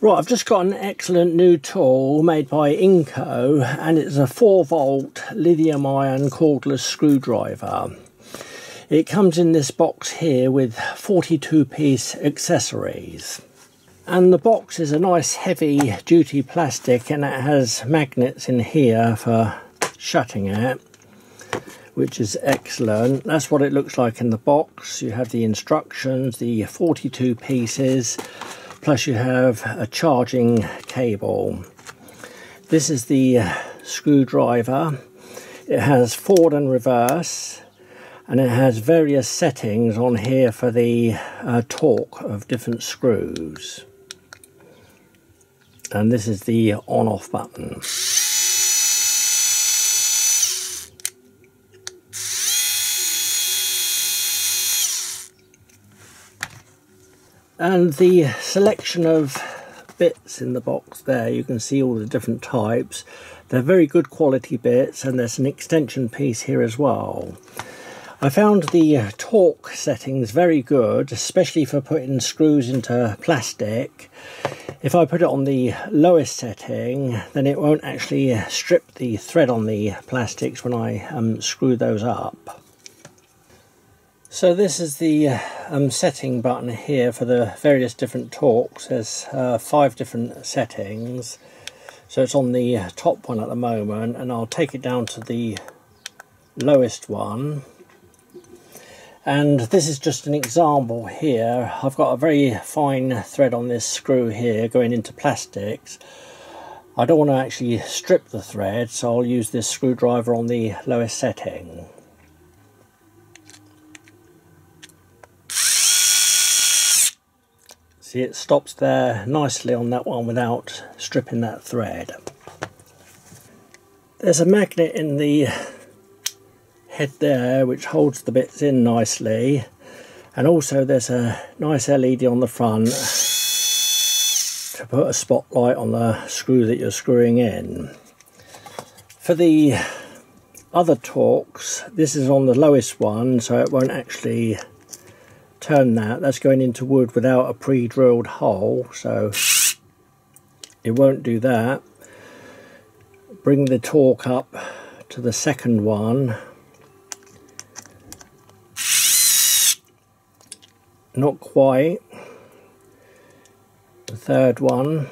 Right, I've just got an excellent new tool made by Ingco, and it's a 4-volt lithium ion cordless screwdriver. It comes in this box here with 42-piece accessories. And the box is a nice heavy duty plastic, and it has magnets in here for shutting it, which is excellent. That's what it looks like in the box. You have the instructions, the 42 pieces, plus you have a charging cable. This is the screwdriver. It has forward and reverse, and it has various settings on here for the torque of different screws. And this is the on-off button. And the selection of bits in the box there, you can see all the different types. They're very good quality bits, and there's an extension piece here as well. I found the torque settings very good, especially for putting screws into plastic. If I put it on the lowest setting, then it won't actually strip the thread on the plastics when I screw those up. So this is the setting button here for the various different torques. There's 5 different settings. So it's on the top one at the moment, and I'll take it down to the lowest one. And this is just an example here. I've got a very fine thread on this screw here going into plastics. I don't want to actually strip the thread, so I'll use this screwdriver on the lowest setting. See, it stops there nicely on that one without stripping that thread. There's a magnet in the head there which holds the bits in nicely, and also there's a nice LED on the front to put a spotlight on the screw that you're screwing in. For the other torques, this is on the lowest one, so it won't actually turn that. That's going into wood without a pre-drilled hole, so it won't do that. Bring the torque up to the second one. Not quite. The third one.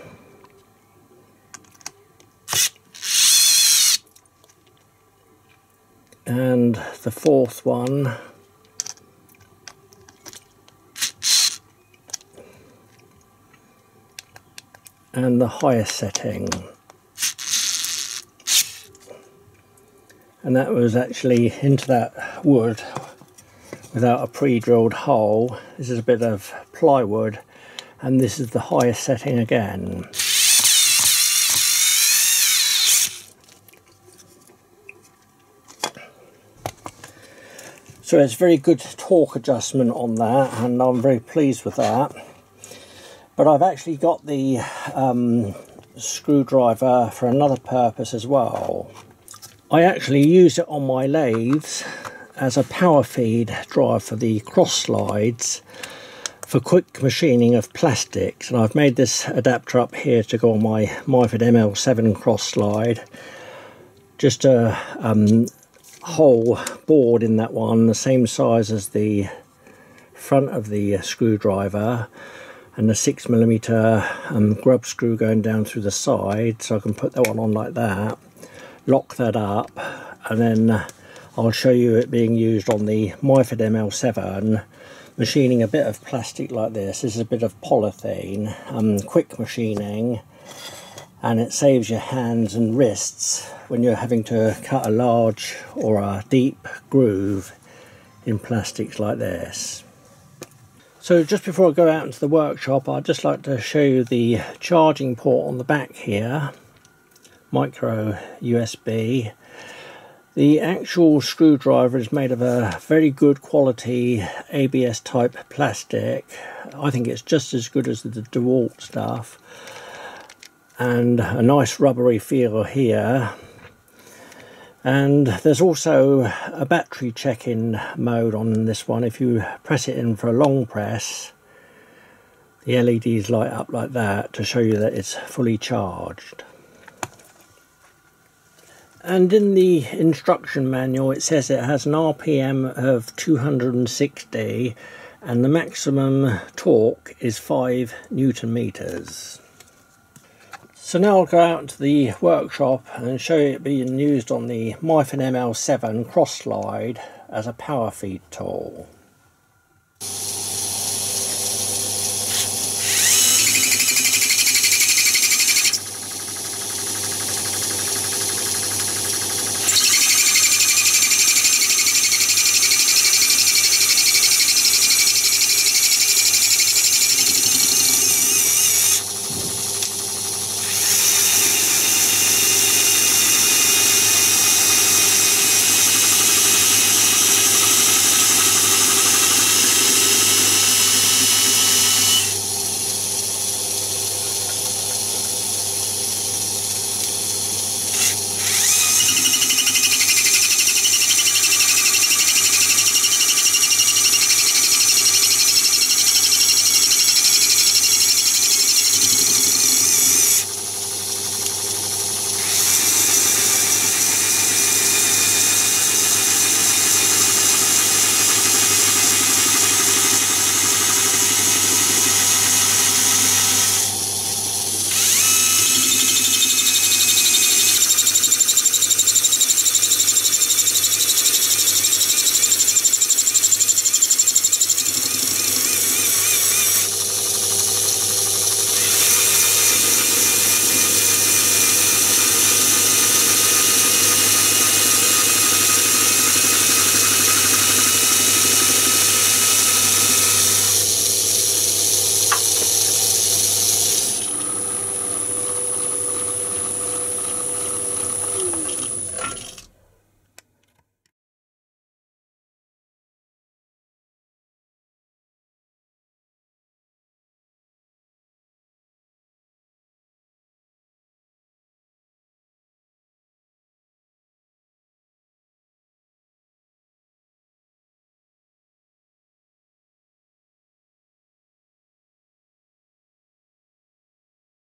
And the fourth one. And the highest setting. And that was actually into that wood without a pre-drilled hole. This is a bit of plywood, and this is the highest setting again. So it's very good torque adjustment on that, and I'm very pleased with that. But I've actually got the screwdriver for another purpose as well. I actually use it on my lathes as a power feed drive for the cross slides for quick machining of plastics, and I've made this adapter up here to go on my Myford ML7 cross slide. Just a whole board in that one, the same size as the front of the screwdriver, and the 6mm grub screw going down through the side, so I can put that one on like that, lock that up, and then I'll show you it being used on the Myford ML7, machining a bit of plastic like this. This is a bit of polythene, quick machining, and it saves your hands and wrists when you're having to cut a large or a deep groove in plastics like this. So just before I go out into the workshop, I'd just like to show you the charging port on the back here, micro USB. The actual screwdriver is made of a very good quality ABS type plastic. I think it's just as good as the DeWalt stuff. And a nice rubbery feel here. And there's also a battery check-in mode on this one. If you press it in for a long press, the LEDs light up like that to show you that it's fully charged. And in the instruction manual it says it has an RPM of 260 and the maximum torque is 5 Newton meters. So now I'll go out to the workshop and show you it being used on the Myfin ML7 cross slide as a power feed tool.